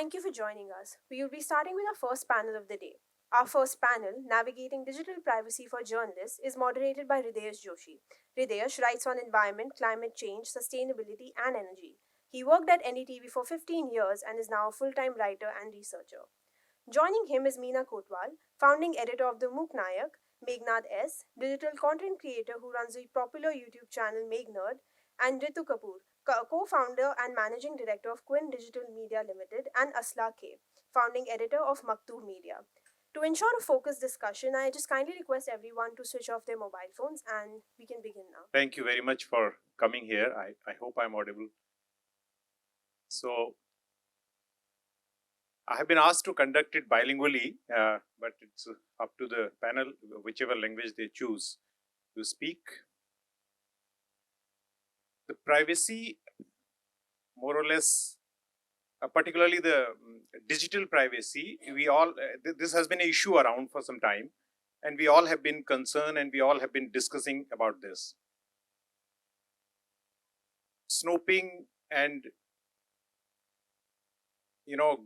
Thank you for joining us. We will be starting with our first panel of the day. Our first panel, Navigating Digital Privacy for Journalists, is moderated by Hridayesh Joshi. Hridayesh writes on environment, climate change, sustainability, and energy. He worked at NDTV for 15 years and is now a full-time writer and researcher. Joining him is Meena Kotwal, founding editor of the MOOC Nayak, Meghnad S, digital content creator who runs the popular YouTube channel Meghnad, and Ritu Kapur, co-founder and managing director of Quinn Digital Media Limited, and Aslah K, founding editor of Maktub Media. To ensure a focused discussion, I just kindly request everyone to switch off their mobile phones and we can begin now. Thank you very much for coming here. I hope I'm audible. So, I have been asked to conduct it bilingually, but it's up to the panel, whichever language they choose to speak. The privacy, more or less, particularly the digital privacy, we all, this has been an issue around for some time, and we all have been concerned and we all have been discussing about this. Snooping and,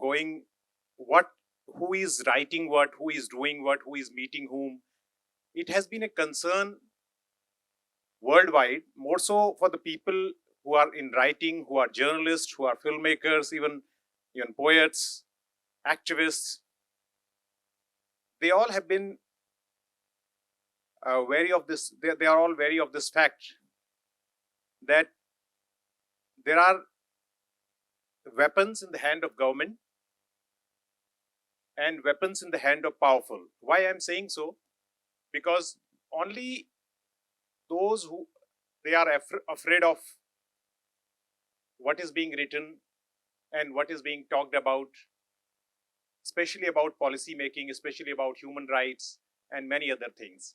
going who is writing what, who is doing what, who is meeting whom. It has been a concern worldwide, more so for the people who are in writing, who are journalists, who are filmmakers, even poets, activists. They all have been wary of this. They are all wary of this fact that there are weapons in the hand of government and weapons in the hand of powerful. Why I'm saying so? Because only those who they are afraid of what is being written and what is being talked about, especially about policy making, especially about human rights and many other things.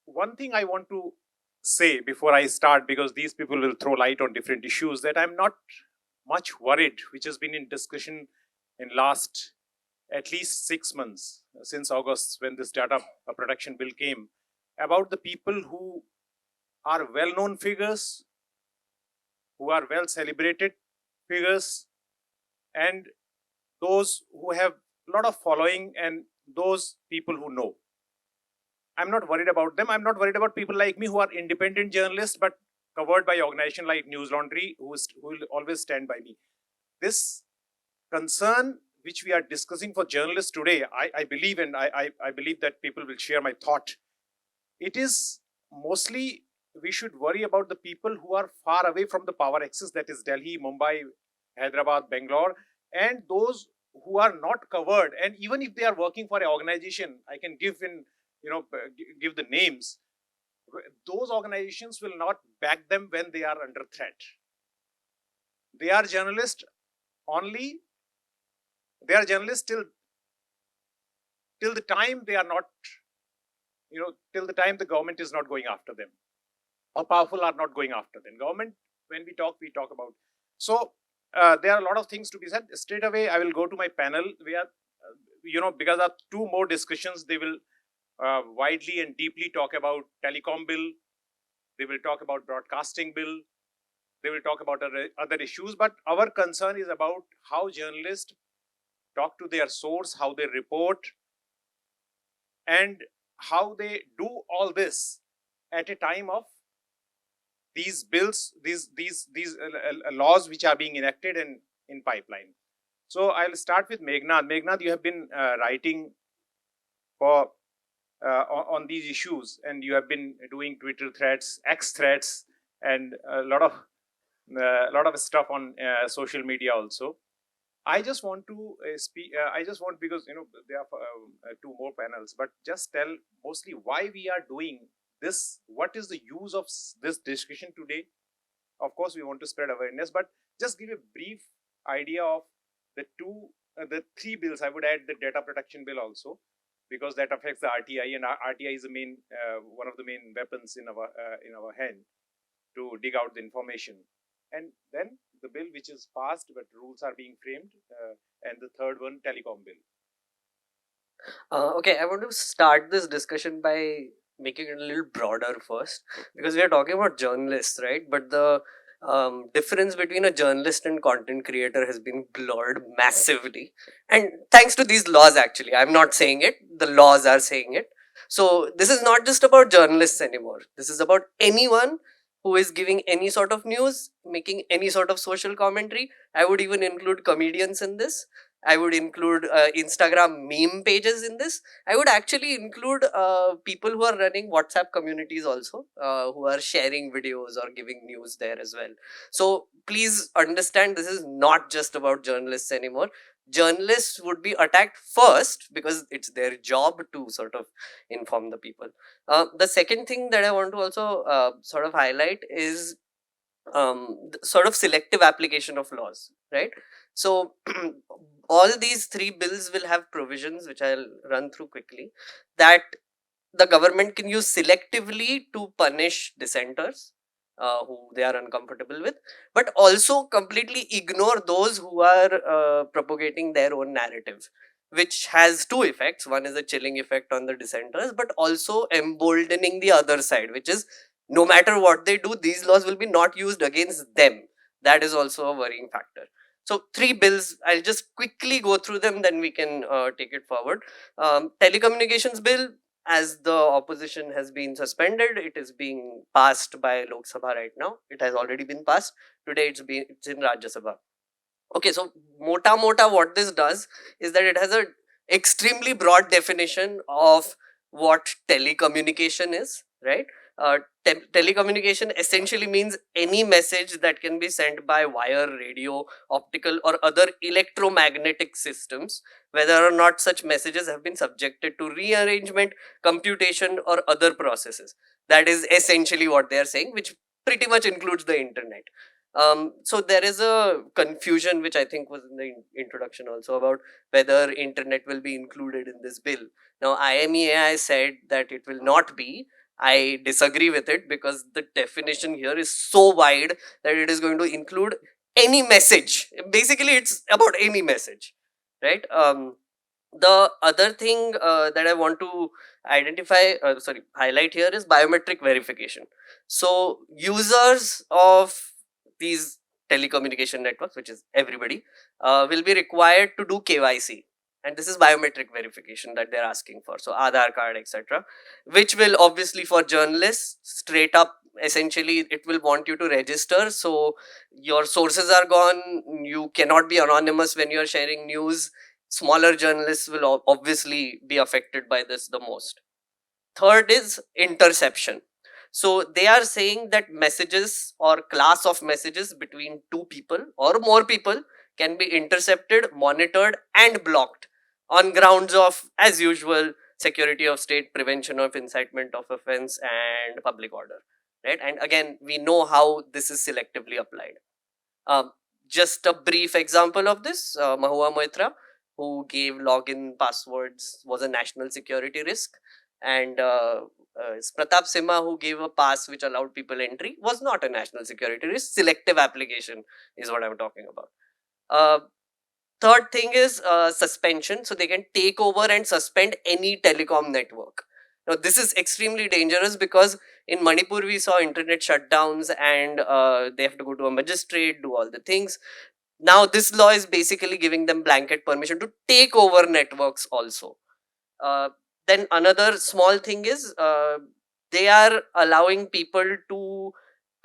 One thing I want to say before I start, because these people will throw light on different issues, that I'm not much worried, which has been in discussion in last at least 6 months, since August, when this data protection bill came, about the people who are well-known figures, who are well-celebrated figures, and those who have a lot of following and those people who know. I'm not worried about them. I'm not worried about people like me who are independent journalists but covered by organization like News Laundry, who will always stand by me. This concern which we are discussing for journalists today, I believe, and I believe that people will share my thought. It is mostly we should worry about the people who are far away from the power axis, that is Delhi, Mumbai, Hyderabad, Bangalore, and those who are not covered. And even if they are working for an organization, I can give give the names. Those organizations will not back them when they are under threat. They are journalists only. They are journalists till the time they are not, till the time the government is not going after them, or powerful are not going after them. Government, when we talk about. So there are a lot of things to be said. Straight away, I will go to my panel. We are, because of two more discussions, they will widely and deeply talk about telecom bill. They will talk about broadcasting bill. They will talk about other issues. But our concern is about how journalists talk to their source, how they report, and how they do all this at a time of these bills, these laws which are being enacted and in pipeline. So I'll start with Meghnad. Meghnad, you have been writing for on these issues, and you have been doing Twitter threads, X threads, and a lot of stuff on social media also. I just want to speak. I just want, because there are two more panels, but just tell mostly why we are doing this. What is the use of this discussion today? Of course, we want to spread awareness, but just give a brief idea of the three bills. I would add the data protection bill also, because that affects the RTI, and RTI is the main one of the main weapons in our hand to dig out the information. And then the bill which is passed, but rules are being framed, and the third one, telecom bill. Okay, I want to start this discussion by making it a little broader first, because we are talking about journalists, right? But the difference between a journalist and content creator has been blurred massively, and thanks to these laws. Actually, I'm not saying it, the laws are saying it. So this is not just about journalists anymore, this is about anyone who is giving any sort of news, making any sort of social commentary. I would even include comedians in this. I would include Instagram meme pages in this. I would actually include people who are running WhatsApp communities also, who are sharing videos or giving news there as well. So please understand, this is not just about journalists anymore. Journalists would be attacked first because it's their job to sort of inform the people. The second thing that I want to also sort of highlight is sort of selective application of laws, right? So all these three bills will have provisions which I'll run through quickly, that the government can use selectively to punish dissenters who they are uncomfortable with, but also completely ignore those who are propagating their own narrative, which has two effects. One is a chilling effect on the dissenters, but also emboldening the other side, which is no matter what they do, these laws will be not used against them. That is also a worrying factor. So three bills, I'll just quickly go through them, then we can take it forward. Telecommunications bill, as the opposition has been suspended, it is being passed by Lok Sabha right now. It has already been passed. Today it's in Rajya Sabha. Okay, so mota what this does is that it has a extremely broad definition of what telecommunication is, right? Telecommunication essentially means any message that can be sent by wire, radio, optical, or other electromagnetic systems, whether or not such messages have been subjected to rearrangement, computation, or other processes. That is essentially what they are saying, which pretty much includes the internet. So there is a confusion, which I think was in the introduction also, about whether internet will be included in this bill. Now, IMEI said that it will not be. I disagree with it because the definition here is so wide that it is going to include any message. Basically, it's about any message, right? The other thing that I want to highlight here is biometric verification. So users of these telecommunication networks, which is everybody, will be required to do KYC, and this is biometric verification that they're asking for. So Aadhaar card, etc., which will obviously, for journalists, straight up, essentially it will want you to register, so your sources are gone. You cannot be anonymous when you're sharing news. Smaller journalists will obviously be affected by this the most. Third is interception. So they are saying that messages or class of messages between two people or more people can be intercepted, monitored, and blocked on grounds of, as usual, security of state, prevention of incitement of offense, and public order. Right? And again, we know how this is selectively applied. Um, just a brief example of this, Mahua Moitra, who gave login passwords, was a national security risk, and Pratap Simha, who gave a pass which allowed people entry, was not a national security risk. Selective application is what I'm talking about. Third thing is suspension. So they can take over and suspend any telecom network. Now, this is extremely dangerous because in Manipur, we saw internet shutdowns and they have to go to a magistrate, do all the things. Now, this law is basically giving them blanket permission to take over networks also. Then another small thing is they are allowing people to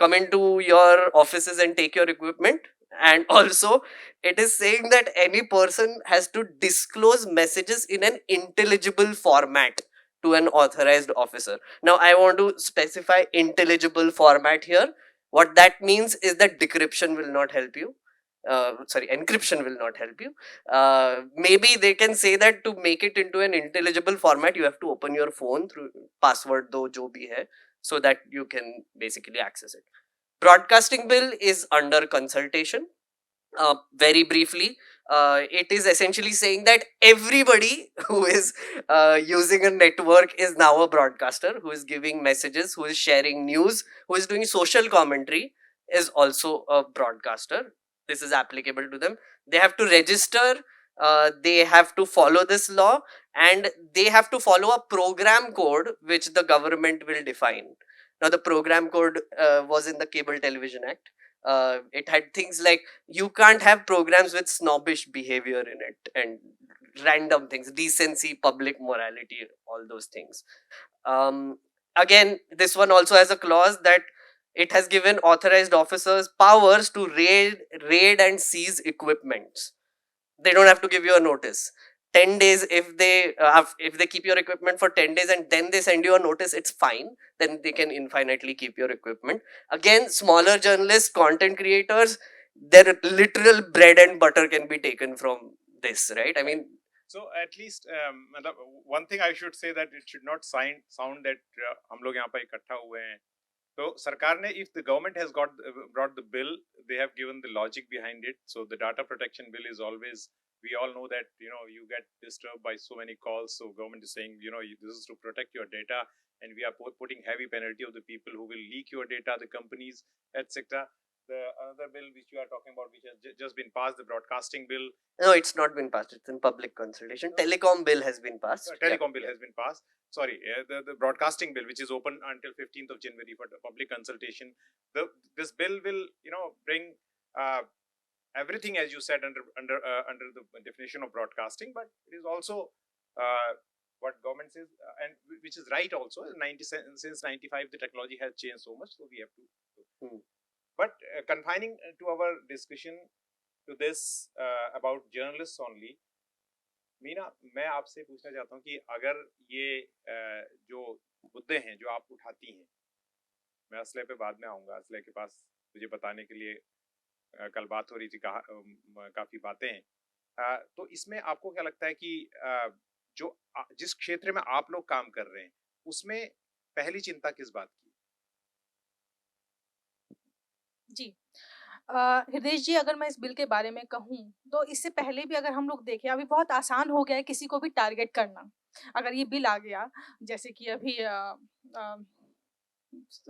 come into your offices and take your equipment. And also, it is saying that any person has to disclose messages in an intelligible format to an authorized officer. Now, I want to specify intelligible format here. What that means is that decryption will not help you. Encryption will not help you. Maybe they can say that to make it into an intelligible format, you have to open your phone through password do jo bhi hai, so that you can basically access it. Broadcasting bill is under consultation. Very briefly, it is essentially saying that everybody who is using a network is now a broadcaster, who is giving messages, who is sharing news, who is doing social commentary, is also a broadcaster. This is applicable to them. They have to register, they have to follow this law, and they have to follow a program code which the government will define. Now, the program code was in the Cable Television Act. It had things like you can't have programs with snobbish behavior in it and random things, decency, public morality, all those things. Again, this one also has a clause that it has given authorized officers powers to raid and seize equipments. They don't have to give you a notice. 10 days, if they keep your equipment for 10 days and then they send you a notice, it's fine. Then they can infinitely keep your equipment. Again, smaller journalists, content creators, their literal bread and butter can be taken from this, right? I mean, so at least one thing I should say that it should not sound that हम लोग यहाँ पर इकट्ठा हुए हैं. So सरकार ने, if the government has brought the bill, they have given the logic behind it. So the data protection bill is always, we all know that you get disturbed by so many calls. So government is saying this is to protect your data, and we are putting heavy penalty of the people who will leak your data, the companies, etc. The other bill which you are talking about, which has just been passed, the broadcasting bill. No, it's not been passed. It's in public consultation. Telecom bill has been passed. Telecom bill has been passed. Sorry, the broadcasting bill, which is open until 15th of January for the public consultation. This bill will bring everything, as you said, under the definition of broadcasting, but it is also what government says, and which is right also. Since 95, the technology has changed so much, so we have to. But confining to our discussion to this about journalists only, Meena, मैं आपसे पूछना चाहता हूँ कि अगर ये जो मुद्दे हैं जो आप उठाती हैं, मैं असले पे बाद में आऊँगा, असले के पास मुझे बताने के लिए कल बात हो रही थी, काफ़ी बातें हैं, तो इसमें आपको क्या लगता है कि जो जिस क्षेत्र में आप लोग काम कर रहे हैं उसमें पहली चिंता किस बात की? जी, हृदयेश जी, अगर मैं इस बिल के बारे में कहूँ, तो इससे पहले भी अगर हम लोग देखें, अभी बहुत आसान हो गया है किसी को भी टारगेट करना। अगर ये बिल आ गया, जैसे कि अभी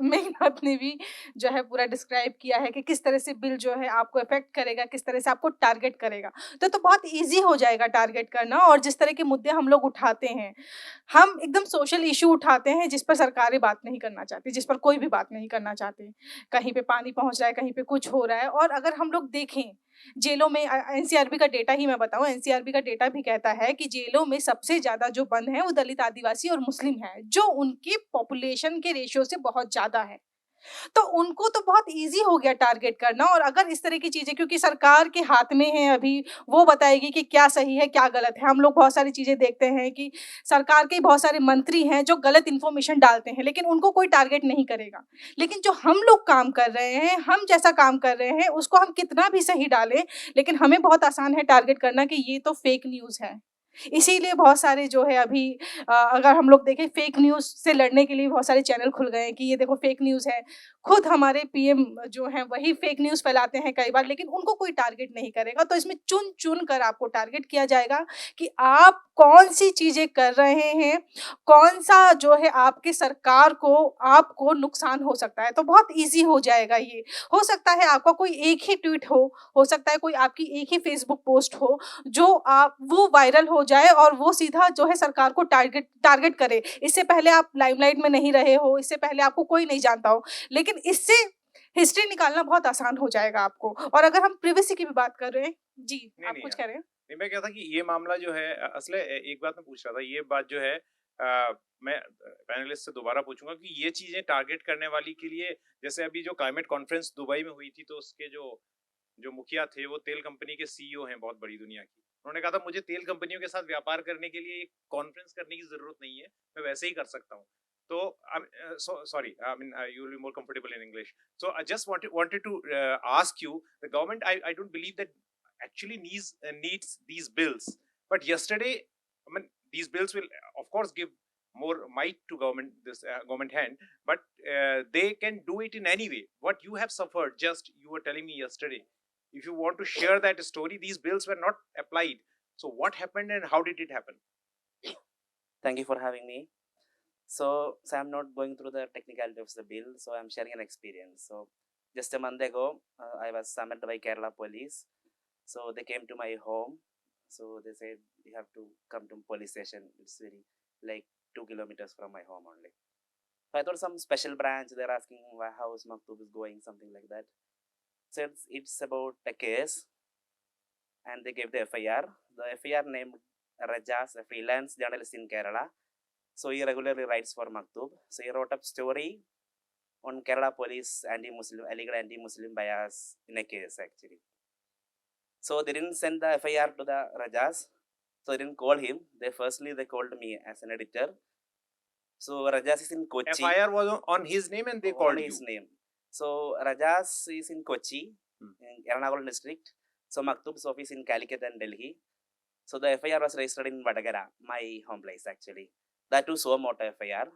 मेघनाद ने भी जो है पूरा डिस्क्राइब किया है कि किस तरह से बिल जो है आपको इफ़ेक्ट करेगा, किस तरह से आपको टारगेट करेगा। तो बहुत ईज़ी हो जाएगा टारगेट करना, और जिस तरह के मुद्दे हम लोग उठाते हैं, हम एकदम सोशल इश्यू उठाते हैं जिस पर सरकारें बात नहीं करना चाहती, जिस पर कोई भी बात नहीं करना चाहती। कहीं पे पानी पहुँच रहा है, कहीं पे कुछ हो रहा है, और अगर हम लोग देखें जेलों में, एनसीआरबी का डेटा ही मैं बताऊँ, एनसीआरबी का डेटा भी कहता है कि जेलों में सबसे ज़्यादा जो बंद हैं वो दलित, आदिवासी और मुस्लिम हैं, जो उनकी पॉपुलेशन के रेशियो से बहुत ज़्यादा है। तो उनको तो बहुत ईज़ी हो गया टारगेट करना, और अगर इस तरह की चीज़ें, क्योंकि सरकार के हाथ में है अभी, वो बताएगी कि क्या सही है, क्या गलत है। हम लोग बहुत सारी चीज़ें देखते हैं कि सरकार के बहुत सारे मंत्री हैं जो गलत इन्फॉर्मेशन डालते हैं, लेकिन उनको कोई टारगेट नहीं करेगा। लेकिन जो हम लोग काम कर रहे हैं, हम जैसा काम कर रहे हैं, उसको हम कितना भी सही डालें, लेकिन हमें बहुत आसान है टारगेट करना कि ये तो फेक न्यूज़ है। इसीलिए बहुत सारे जो है अभी अगर हम लोग देखें, फेक न्यूज़ से लड़ने के लिए बहुत सारे चैनल खुल गए हैं कि ये देखो फेक न्यूज़ है। खुद हमारे पीएम जो हैं वही फेक न्यूज़ फैलाते हैं कई बार, लेकिन उनको कोई टारगेट नहीं करेगा। तो इसमें चुन-चुन कर आपको टारगेट किया जाएगा कि आप कौन-सी चीज़ें कर रहे हैं, कौन-सा जो है आपकी सरकार को, आपको नुकसान हो सकता है। तो बहुत ईज़ी हो जाएगा ये। हो सकता है आपका कोई एक ही ट्वीट हो सकता है कोई आपकी एक ही फेसबुक पोस्ट हो, जो वो वायरल हो जाए और वो सीधा जो है सरकार को टारगेट करे। इससे पहले आप लाइमलाइट में नहीं रहे हो, इससे पहले आपको कोई नहीं जानता हो, लेकिन इससे हिस्ट्री निकालना बहुत आसान हो जाएगा आपको। और अगर हम प्रिवेसी की भी बात कर रहे हैं, जी, आप कुछ कह रहे हैं? नहीं, मैं कहता कि ये मामला जो है, असले एक बात मैं पूछ रहा था, ये बात जो है मैं पैनलिस्ट से दोबारा पूछूंगा कि ये चीजें टारगेट करने वाली के लिए, जैसे अभी जो क्लाइमेट कॉन्फ्रेंस दुबई में हुई थी, तो उसके जो मुखिया थे वो तेल कंपनी के सीईओ हैं बहुत बड़ी दुनिया की। उन्होंने कहा था मुझे तेल कंपनियों के साथ व्यापार करने के लिए एक कॉन्फ्रेंस करने की जरूरत नहीं है, मैं वैसे ही कर सकता हूँ। तो sorry, I mean you will be more comfortable in English. So I just wanted to ask you, the government, I don't believe that actually needs these bills, but yesterday, I mean, these bills will of course give more might to government hand, but they can do it in any way. What you have suffered, just you were telling me yesterday, if you want to share that story, these bills were not applied. So what happened and how did it happen? Thank you for having me. So I'm not going through the technicality of the bill, so I'm sharing an experience. So just a month ago, I was summoned by Kerala police. So they came to my home. So they said, you have to come to police station. It's very like 2 kilometers from my home only. So I thought some special branch, they're asking how Maktub is going, something like that. said it's about a case, and they gave the FIR. The FIR named Rajas, a freelance journalist in Kerala. So he regularly writes for Maktub. So he wrote up story on Kerala police anti-Muslim, alleged anti-Muslim bias in a case actually. So they didn't send the FIR to the Rajas. So they didn't call him. They called me as an editor. So Rajas is in Kochi. FIR was on his name and they called on his name. So Rajas is in Kochi, in Ernakulam district. So Maktub's office in Calicut and Delhi. So the FIR was registered in Vadagara, my home place actually. That too so motor FIR.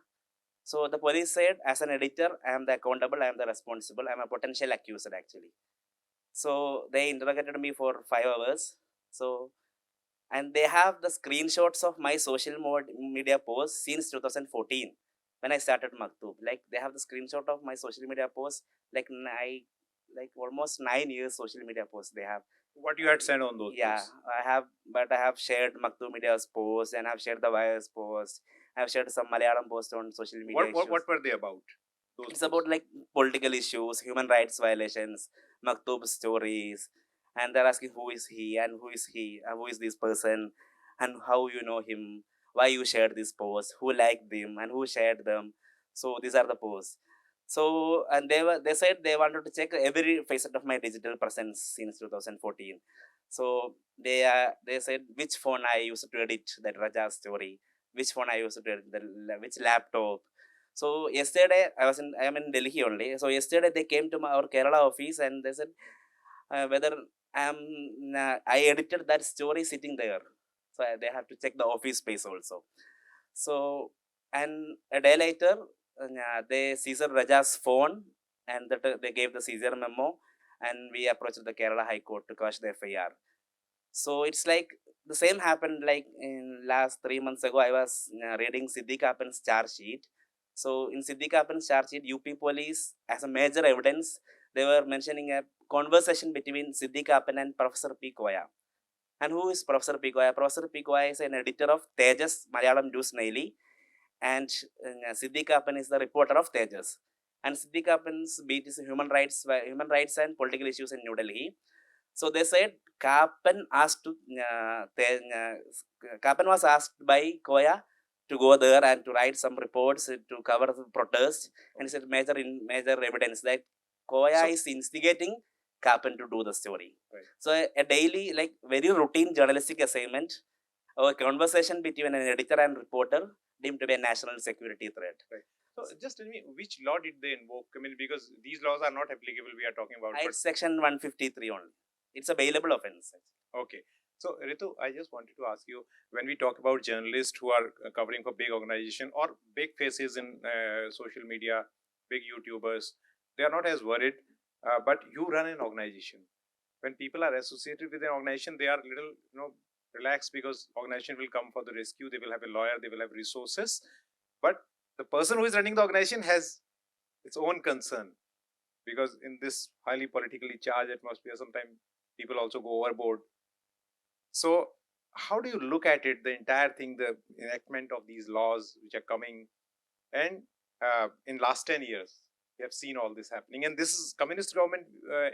So the police said, as an editor, I am the accountable, I am the responsible, I am a potential accuser actually. So they interrogated me for 5 hours. So, and they have the screenshots of my social media posts since 2014 when I started Maktub. Like they have the screenshot of my social media posts, like almost 9 years social media posts they have. What you had said on those Yeah, posts? I have shared Maktub Media's posts and I have shared the Wire's posts. I have shared some Malayalam posts on social media. What were they about? Those It's posts? about like political issues, human rights violations, Maktub stories, and they're asking who is he and who is this person, and how you know him, why you shared this post, who liked them and who shared them. So these are the posts. So and they said they wanted to check every facet of my digital presence since 2014. So they said which phone I used to edit that Raja story, which phone I used to edit, which laptop. So yesterday I am in Delhi only. So yesterday they came to our Kerala office and they said whether I edited that story sitting there. So they have to check the office space also. So and a day later they seized Raja's phone and they gave the seizure memo, and we approached the Kerala High Court to quash the FIR. So it's like the same happened like in last 3 months ago. I was reading Siddiq Kapur's charge sheet. So in Siddiq Kapur's charge sheet, UP police as a major evidence, they were mentioning a conversation between Siddiq Kapur and Professor P. Koya. And who is Professor P. Koya? Professor P. Koya is an editor of Tejas Malayalam News Daily, and Siddiq Kapur is the reporter of Tejas. And Siddiq Kapur's beat is human rights and political issues in New Delhi. So they said Kapur was asked by Koya to go there and to write some reports to cover the protest, and he said major evidence that Koya is instigating Kapur to do the story. Right. So a daily, like very routine journalistic assignment, or conversation between an editor and reporter deemed to be a national security threat. Right. So just tell me, which law did they invoke? I mean, because these laws are not applicable, we are talking about. It's section 153 only. It's a bailable offense. Okay. So Ritu, I just wanted to ask you, when we talk about journalists who are covering for big organization or big faces in social media, big YouTubers, they are not as worried, but you run an organization. When people are associated with an organization, they are little, relaxed because organization will come for the rescue. They will have a lawyer, they will have resources. But the person who is running the organization has its own concern, because in this highly politically charged atmosphere, sometimes people also go overboard. So how do you look at it, the entire thing, the enactment of these laws which are coming, and in last 10 years we have seen all this happening, and this is communist government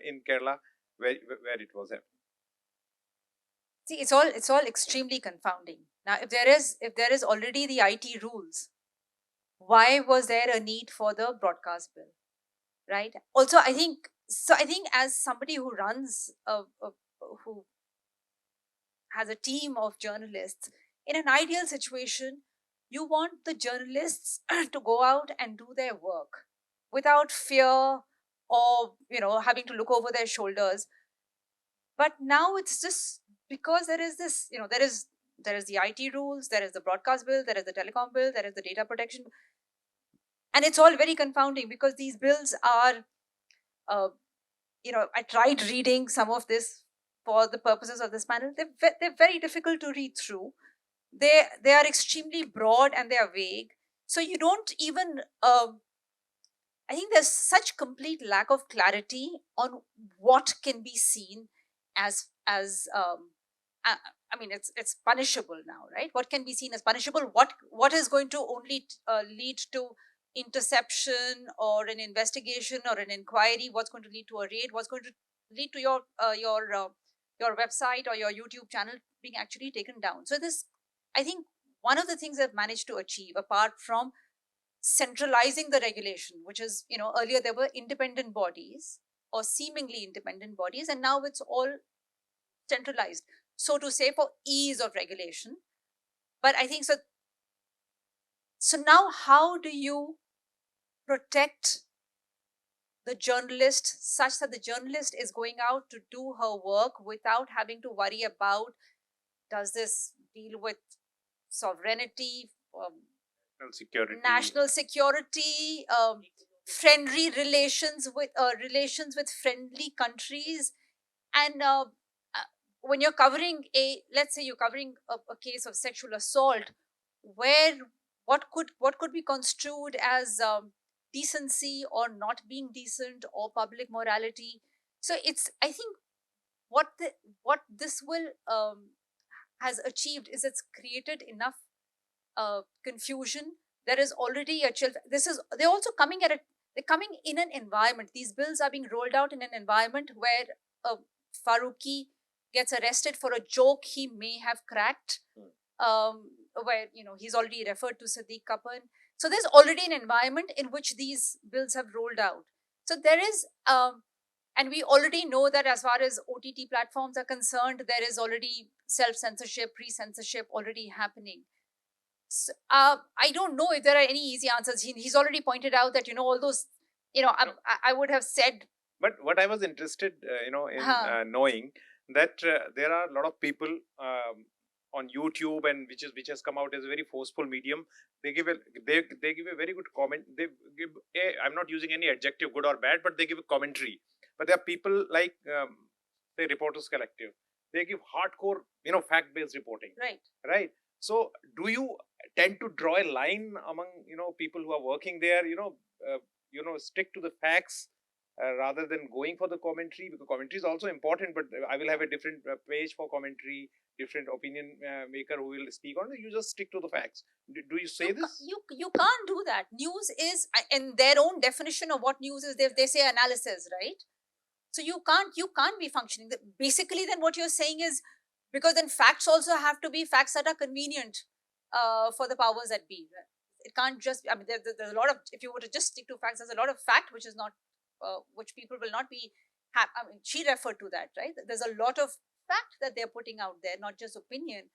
in Kerala where it was happening. See, it's all extremely confounding. Now, if there is already the IT rules, why was there a need for the broadcast bill, right? Also, I think as somebody who runs who has a team of journalists, in an ideal situation, you want the journalists to go out and do their work without fear or having to look over their shoulders. But now it's just because there is this, there is the IT rules, there is the broadcast bill, there is the telecom bill, there is the data protection, and it's all very confounding because these bills are, I tried reading some of this for the purposes of this panel. They're very difficult to read through. They are extremely broad and they are vague. So you don't even. I think there's such complete lack of clarity on what can be seen as I mean, it's punishable now, right? What can be seen as punishable? What is going to only lead to interception or an investigation or an inquiry, what's going to lead to a raid, what's going to lead to your website or your YouTube channel being actually taken down. So this, I think, one of the things they've managed to achieve, apart from centralizing the regulation, which is, earlier there were independent bodies or seemingly independent bodies, and now it's all centralized, so to say, for ease of regulation. But I think so. So now, how do you protect the journalist such that the journalist is going out to do her work without having to worry about, does this deal with sovereignty, National security. national security, friendly relations with friendly countries, and when you're covering let's say you're covering a case of sexual assault, where what could be construed as decency or not being decent or public morality. So it's, I think, what this will has achieved is it's created enough confusion. There is already a chill. They're also coming at it. They're coming in an environment. These bills are being rolled out in an environment where Faruqi gets arrested for a joke he may have cracked, where he's already referred to Siddiq Kapur. So there's already an environment in which these bills have rolled out. So there is, and we already know that as far as OTT platforms are concerned, there is already self-censorship, pre-censorship already happening. So, I don't know if there are any easy answers. He's already pointed out that all those, I would have said. But what I was interested, in knowing that there are a lot of people on YouTube, and which has come out as a very forceful medium. They give a very good comment. They give I'm not using any adjective, good or bad, but they give a commentary. But there are people like the Reporters Collective. They give hardcore, fact-based reporting. Right. So, do you tend to draw a line among people who are working there? Stick to the facts rather than going for the commentary, because commentary is also important. But I will have a different page for commentary, different opinion maker who will speak on it. You just stick to the facts. Do you say this? You can't do that. News is, in their own definition of what news is, they say analysis, right? So you can't be functioning. Basically, then what you're saying is, because then facts also have to be facts that are convenient for the powers that be. It can't just. I mean, there's a lot of. If you were to just stick to facts, there's a lot of fact which is not, which people will not be. I mean, she referred to that, right? There's a lot of fact that they're putting out there, not just opinion,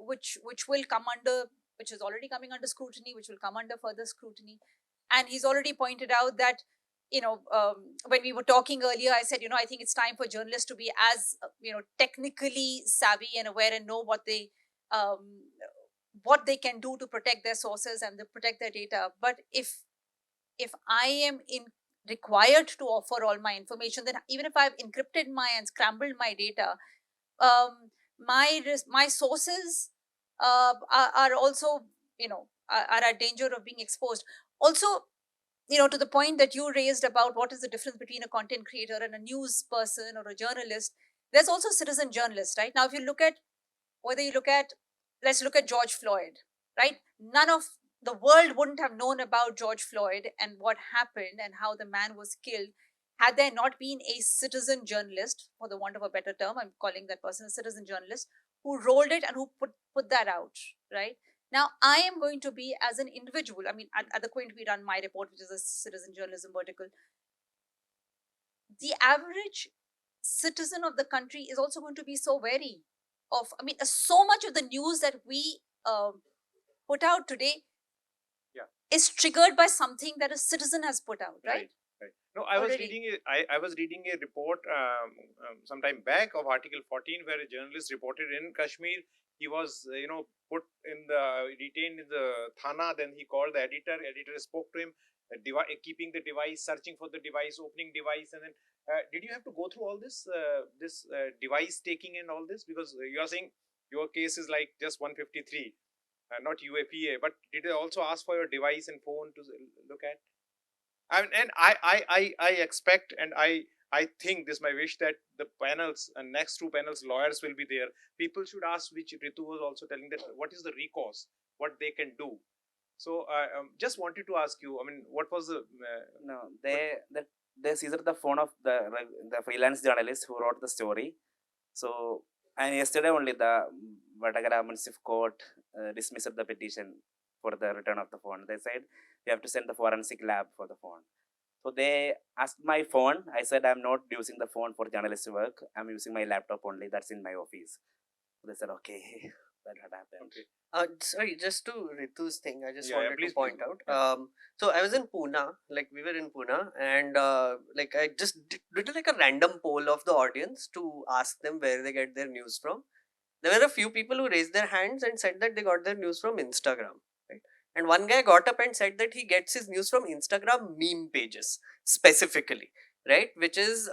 which will come under, which is already coming under scrutiny, which will come under further scrutiny. And he's already pointed out that, when we were talking earlier, I said, I think it's time for journalists to be as, technically savvy and aware and know what they can do to protect their sources and to protect their data. But if I am required to offer all my information, then even if I've encrypted and scrambled my data, my sources are also, are at danger of being exposed. Also, to the point that you raised about what is the difference between a content creator and a news person or a journalist, there's also citizen journalists, right? Now, if you look at, let's look at George Floyd, right? None of the world wouldn't have known about George Floyd and what happened and how the man was killed had there not been a citizen journalist, for the want of a better term, I'm calling that person a citizen journalist, who rolled it and who put that out, right? Now, I am going to be, as an individual, I mean, at the point we run my report, which is a citizen journalism vertical, the average citizen of the country is also going to be so wary of, I mean, so much of the news that we put out today is triggered by something that a citizen has put out, right? Right. No, I was reading a report some time back of Article 14, where a journalist reported in Kashmir. He was, detained in the Thana. Then he called the editor. Editor spoke to him, keeping the device, searching for the device, opening device, and then did you have to go through all this, device taking and all this? Because you are saying your case is like just 153, not UAPA. But did they also ask for your device and phone to look at? And I expect, and I think this is my wish, that the panels and next two panels, lawyers will be there. People should ask, which Ritu was also telling, that what is the recourse, what they can do. So just wanted to ask you, I mean, what was the No, they seized the phone of the freelance journalist who wrote the story. So, and yesterday only the Vadagara Municipal Court dismissed the petition for the return of the phone. They said you have to send the forensic lab for the phone. So they asked my phone. I said I'm not using the phone for journalistic work. I'm using my laptop only. That's in my office. They said okay, that had happened. okay. Sorry, just to Ritu's thing, I just Yeah, yeah, wanted please, to point please. out. Yeah. So I was in Pune, like we were in Pune, and like I just did like a random poll of the audience to ask them where they get their news from. There were a few people who raised their hands and said that they got their news from Instagram, right? And one guy got up and said that he gets his news from Instagram meme pages specifically, right? Which is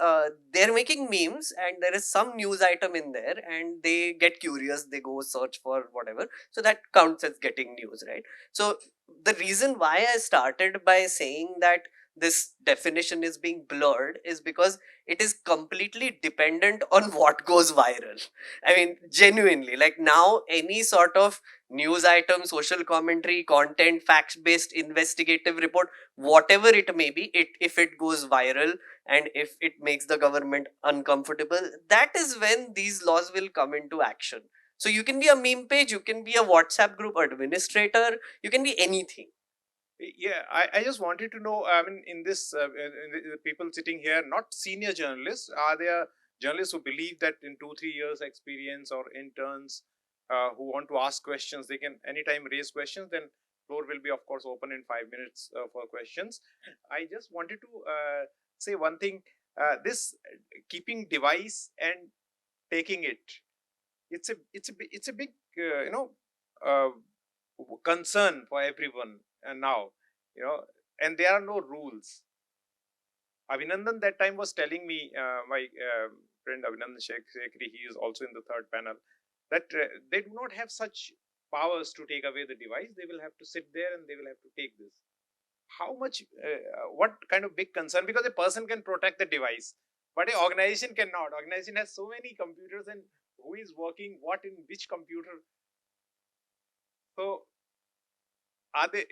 they're making memes and there is some news item in there and they get curious, they go search for whatever. So that counts as getting news, right? So the reason why I started by saying that this definition is being blurred is because it is completely dependent on what goes viral. I mean, genuinely, like now, any sort of news item, social commentary, content, fact based investigative report, whatever it may be, if it goes viral and if it makes the government uncomfortable, that is when these laws will come into action. So you can be a meme page, you can be a WhatsApp group administrator, you can be anything. Yeah, I just wanted to know, I mean, in this, in the people sitting here, not senior journalists, are there journalists who believe that in 2-3 years experience or interns who want to ask questions, they can anytime raise questions, then floor will be, of course, open in 5 minutes for questions. I just wanted to say one thing, this keeping device and taking it, it's a big, uh, concern for everyone and now, and there are no rules. Abhinandan that time was telling me, my friend Abhinandan Shekhri, he is also in the third panel, that they do not have such powers to take away the device. They will have to sit there and they will have to take this. How much, what kind of big concern? Because a person can protect the device, but an organization cannot. Organization has so many computers and who is working what in which computer. So are they,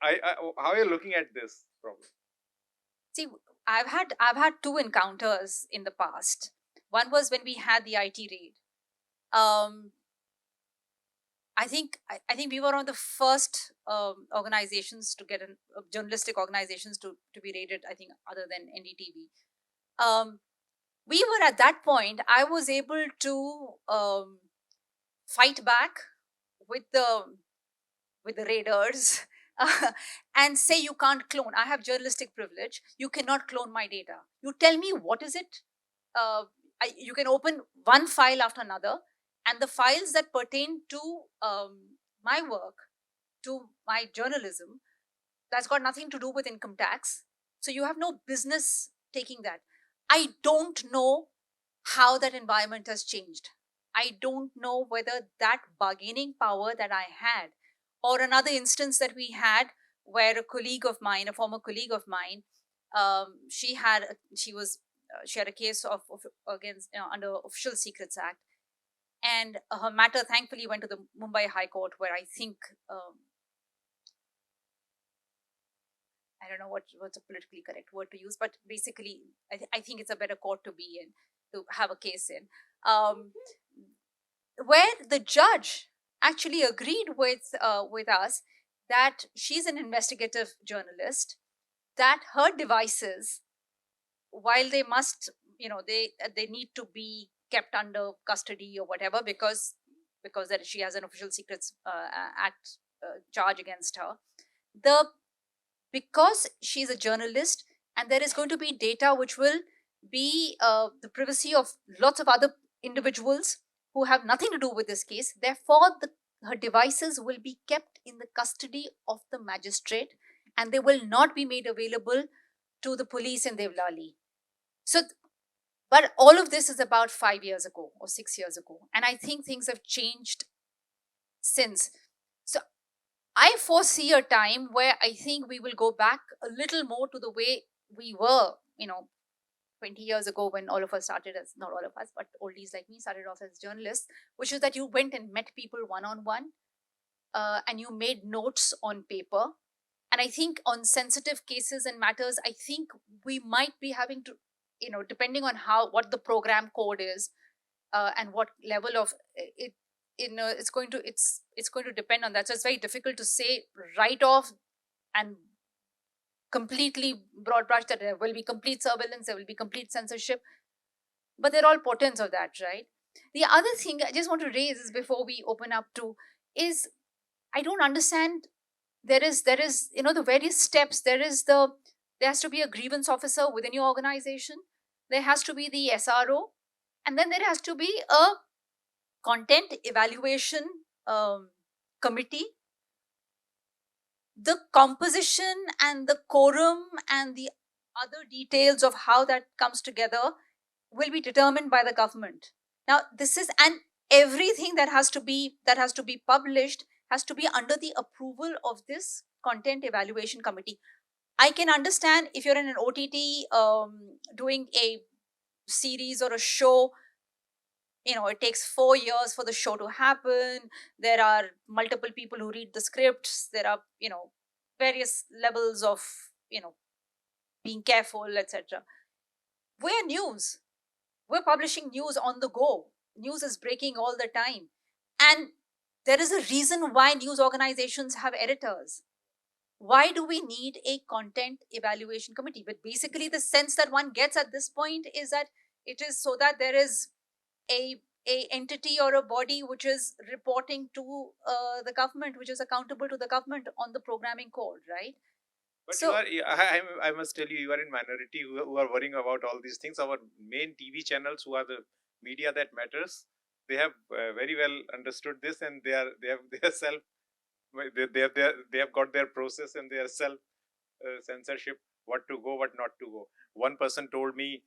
how are you looking at this problem? See, I've had two encounters in the past. One was when we had the IT raid. Um, I think we were one of the first organizations to get journalistic organizations to be rated. I think other than NDTV. We were at that point. I was able to fight back with the raiders and say you can't clone. I have journalistic privilege. You cannot clone my data. You tell me what is it. You can open one file after another, and the files that pertain to my work, to my journalism, that's got nothing to do with income tax. So you have no business taking that. I don't know how that environment has changed. I don't know whether that bargaining power that I had, or another instance that we had where a colleague of mine, a former colleague of mine, she had a case of against under Official Secrets Act, and her matter thankfully went to the Mumbai High Court, where I think I don't know what's a politically correct word to use, but basically, I think it's a better court to be in, to have a case in, where the judge actually agreed with us that she's an investigative journalist, that her devices, while they must, they need to be kept under custody or whatever, because that she has an Official Secrets Act charge against her, the because she's a journalist and there is going to be data which will be the privacy of lots of other individuals who have nothing to do with this case. Therefore, her devices will be kept in the custody of the magistrate and they will not be made available to the police in Devlali. So, but all of this is about 5 years ago or 6 years ago. And I think things have changed since. So I foresee a time where I think we will go back a little more to the way we were, 20 years ago, when all of us started as, not all of us, but oldies like me started off as journalists, which is that you went and met people one on one. and you made notes on paper. And I think on sensitive cases and matters, I think we might be having to, depending on what the program code is, and what level of it, it's going to depend on that. So it's very difficult to say right off and completely broad brush that there will be complete surveillance, there will be complete censorship, but they're all portents of that, right? The other thing I just want to raise is, before we open up to, is I don't understand. There is the various steps. There has to be a grievance officer within your organization. There has to be the SRO, and then there has to be a content evaluation committee. The composition and the quorum and the other details of how that comes together will be determined by the government. Now, and everything that has to be published has to be under the approval of this content evaluation committee. I can understand if you're in an OTT doing a series or a show, it takes 4 years for the show to happen. There are multiple people who read the scripts. There are, various levels of, being careful, etc. We're news. We're publishing news on the go. News is breaking all the time. And there is a reason why news organizations have editors. Why do we need a content evaluation committee? But basically, the sense that one gets at this point is that it is so that there is a entity or a body which is reporting to the government, which is accountable to the government on the programming code, right? But So- I must tell you are in minority who are worrying about all these things. Our main TV channels, who are the media that matters, they have very well understood this, and they have got their process and their self censorship, what to go, what not to go. One person told me,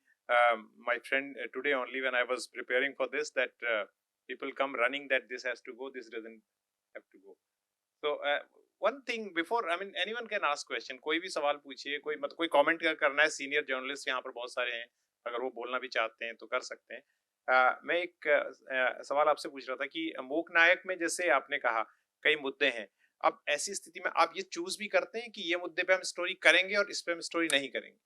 my friend, today only, when I was preparing for this, that people come running that this has to go, this doesn't have to go. So one thing before, anyone can ask question. कोई भी सवाल पूछिए, कोई comment करना है, senior journalist यहाँ पर बहुत सारे हैं, अगर वो बोलना भी चाहते हैं तो कर सकते हैं. मैं एक सवाल आपसे पूछ रहा था कि मूक नायक में जैसे आपने कहा कई मुद्दे हैं, अब ऐसी स्थिति में आप ये चूज भी करते हैं कि ये मुद्दे पे हम स्टोरी करेंगे और इस पे हम स्टोरी नहीं करेंगे,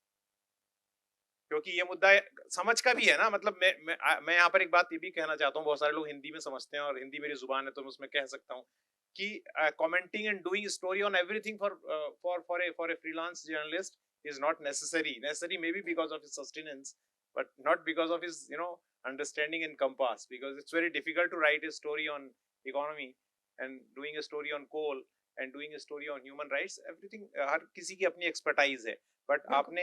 क्योंकि ये मुद्दा समझ का भी है ना. मतलब मैं यहाँ पर एक बात ये भी कहना चाहता हूँ, बहुत सारे लोग हिंदी में समझते हैं और हिंदी मेरी जुबान है तो मैं उसमें कह सकता हूँ कि commenting and doing story on everything for a freelance journalist is not necessary maybe because of his sustenance, but not because of his understanding and compass, because it's very difficult to write a story on economy and doing a story on coal and doing a story on human rights. Everything हर किसी की अपनी expertise है, but आपने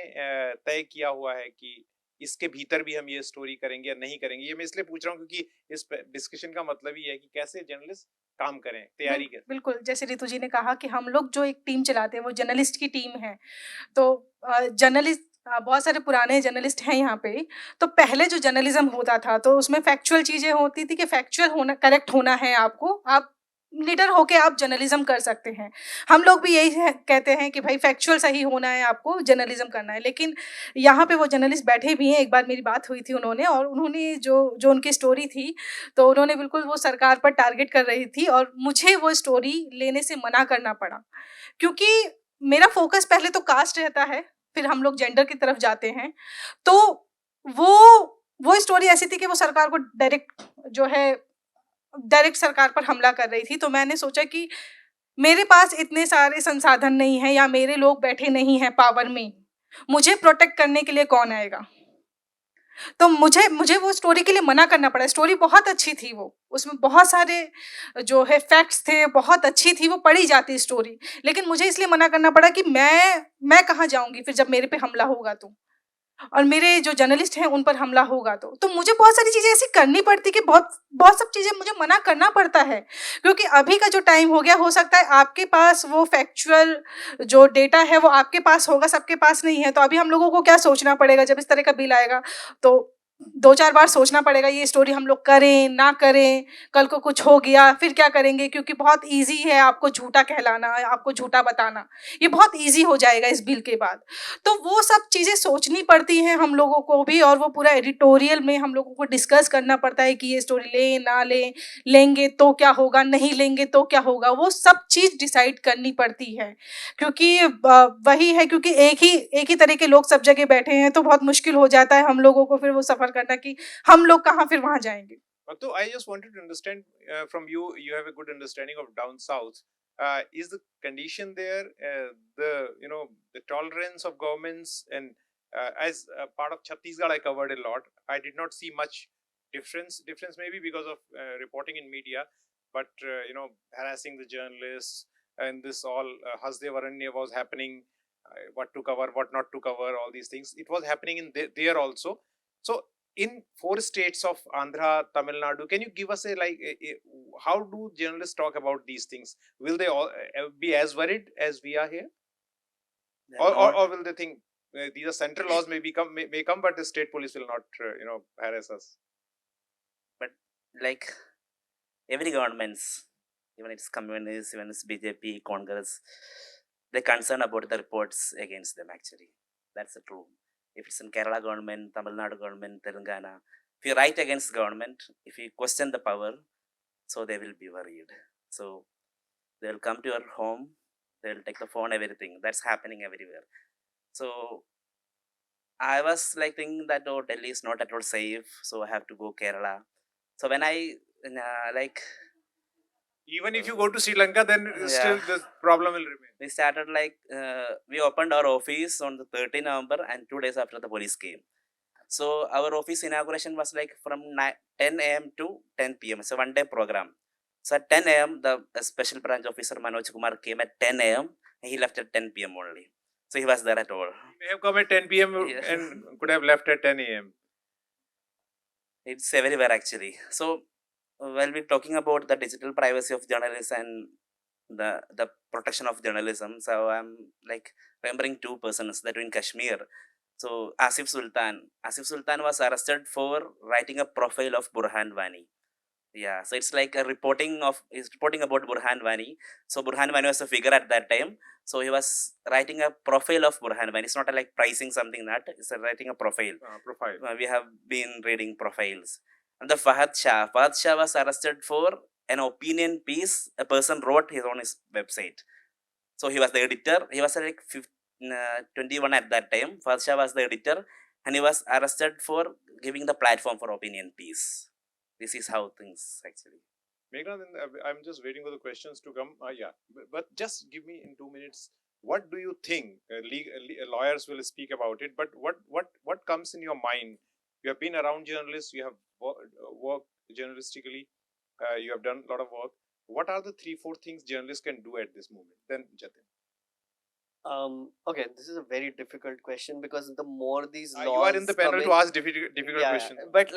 तय किया हुआ है कि इसके भीतर भी हम ये स्टोरी करेंगे या नहीं करेंगे. ये मैं इसलिए पूछ रहा हूँ क्योंकि इस डिस्कशन का मतलब ही है कि कैसे जर्नलिस्ट काम करें, तैयारी करें. बिल्कुल, जैसे रितु जी ने कहा कि हम लोग जो एक टीम चलाते हैं वो जर्नलिस्ट की टीम है. तो जर्नलिस्ट, बहुत सारे पुराने जर्नलिस्ट हैं यहाँ पे. तो पहले जो जर्नलिज्म होता था तो उसमें फैक्चुअल चीज़ें होती थी कि फैक्चुअल होना, करेक्ट होना है आपको, आप लीडर होके आप जर्नलिज्म कर सकते हैं. हम लोग भी यही कहते हैं कि भाई फैक्चुअल सही होना है, आपको जर्नलिज्म करना है. लेकिन यहाँ पे वो जर्नलिस्ट बैठे भी हैं. एक बार मेरी बात हुई थी उन्होंने, और उन्होंने जो उनकी स्टोरी थी तो उन्होंने बिल्कुल वो सरकार पर टारगेट कर रही थी और मुझे वो स्टोरी लेने से मना करना पड़ा, क्योंकि मेरा फोकस पहले तो कास्ट रहता है, फिर हम लोग जेंडर की तरफ जाते हैं. तो वो स्टोरी ऐसी थी कि वो सरकार को डायरेक्ट सरकार पर हमला कर रही थी. तो मैंने सोचा कि मेरे पास इतने सारे संसाधन नहीं हैं या मेरे लोग बैठे नहीं हैं पावर में, मुझे प्रोटेक्ट करने के लिए कौन आएगा. तो मुझे वो स्टोरी के लिए मना करना पड़ा. स्टोरी बहुत अच्छी थी, वो उसमें बहुत सारे जो है फैक्ट्स थे, बहुत अच्छी थी, वो पढ़ी जाती स्टोरी. लेकिन मुझे इसलिए मना करना पड़ा कि मैं कहाँ जाऊँगी फिर जब मेरे पे हमला होगा तो, और मेरे जो जर्नलिस्ट हैं उन पर हमला होगा तो मुझे बहुत सारी चीज़ें ऐसी करनी पड़ती कि बहुत सब चीज़ें मुझे मना करना पड़ता है. क्योंकि अभी का जो टाइम हो गया, हो सकता है आपके पास वो फैक्चुअल जो डेटा है वो आपके पास होगा, सबके पास नहीं है. तो अभी हम लोगों को क्या सोचना पड़ेगा जब इस तरह का बिल आएगा. तो 2-4 बार सोचना पड़ेगा ये स्टोरी हम लोग करें, ना करें, कल को कुछ हो गया फिर क्या करेंगे? क्योंकि बहुत ईज़ी है आपको झूठा कहलाना, आपको झूठा बताना, ये बहुत ईज़ी हो जाएगा इस बिल के बाद। तो वो सब चीज़ें सोचनी पड़ती हैं हम लोगों को भी और वो पूरा एडिटोरियल में हम लोगों को डिस्कस करना पड़ता है कि ये स्टोरी लें, ना लें, लेंगे तो क्या होगा, नहीं लेंगे तो क्या होगा? वो सब चीज़ डिसाइड करनी पड़ती है। क्योंकि वही है क्योंकि एक ही तरह के लोग सब जगह बैठे हैं तो बहुत मुश्किल हो जाता है हम लोगों को फिर वो सफ़र करना कि हम लोग कहाँ फिर वहाँ जाएँगे। So I just wanted to understand from you. You have a good understanding of down south. Is the condition there the tolerance of governments and as part of Chhattisgarh I covered a lot. I did not see much difference. Difference maybe because of reporting in media, but harassing the journalists and this all Hasde Varanya was happening. What to cover, what not to cover, all these things. It was happening in there also. So in 4 states of Andhra, Tamil Nadu, can you give us how do journalists talk about these things? Will they all be as worried as we are here, or will they think these are central laws may come, but the state police will not harass us? But like every governments, even it's communist, even it's BJP, Congress, they're concerned about the reports against them actually. That's the true. If it's in Kerala government, Tamil Nadu government, Telangana, if you write against government, if you question the power, so they will be worried. So they will come to your home, they will take the phone, everything. That's happening everywhere. So I was like thinking that Delhi is not at all safe, so I have to go Kerala. So when I Even if you go to Sri Lanka, then still Yeah. this problem will remain. we started we opened our office on the 13th November and 2 days after the police came. So our office inauguration was like from 10 a.m. to 10 p.m. It's a one-day program. So at 10 a.m. the special branch officer Manoj Kumar came at 10 a.m. and he left at 10 p.m. only. So he was there at all. He may have come at 10 p.m. Yeah. and could have left at 10 a.m. It's everywhere actually. So while we're talking about the digital privacy of journalists and the protection of journalism, so I'm like remembering 2 persons that were in Kashmir. So Asif Sultan was arrested for writing a profile of Burhan Wani. Yeah, so it's like he's reporting about Burhan Wani. So Burhan Wani was a figure at that time. So he was writing a profile of Burhan Wani. It's not like pricing something that it's writing a profile. We have been reading profiles. And the Fahad Shah was arrested for an opinion piece a person wrote on his website. So he was the editor. He was like 21 at that time. Fahad Shah was the editor, and he was arrested for giving the platform for opinion piece. This is how things actually. Meghnad, I'm just waiting for the questions to come. Yeah, but just give me in 2 minutes. What do you think? Lawyers will speak about it, but what comes in your mind? You have been around journalists. You have worked journalistically. You have done a lot of work. What are the 3-4 things journalists can do at this moment? Then Jatin. Okay, this is a very difficult question because the more these laws you are in the panel to ask difficult yeah, questions. but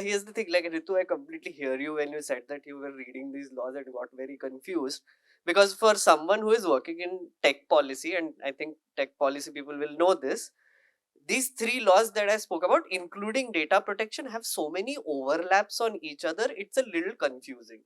here's the thing, like Ritu, I completely hear you when you said that you were reading these laws and got very confused, because for someone who is working in tech policy, and I think tech policy people will know this, these 3 laws that I spoke about, including data protection, have so many overlaps on each other, it's a little confusing.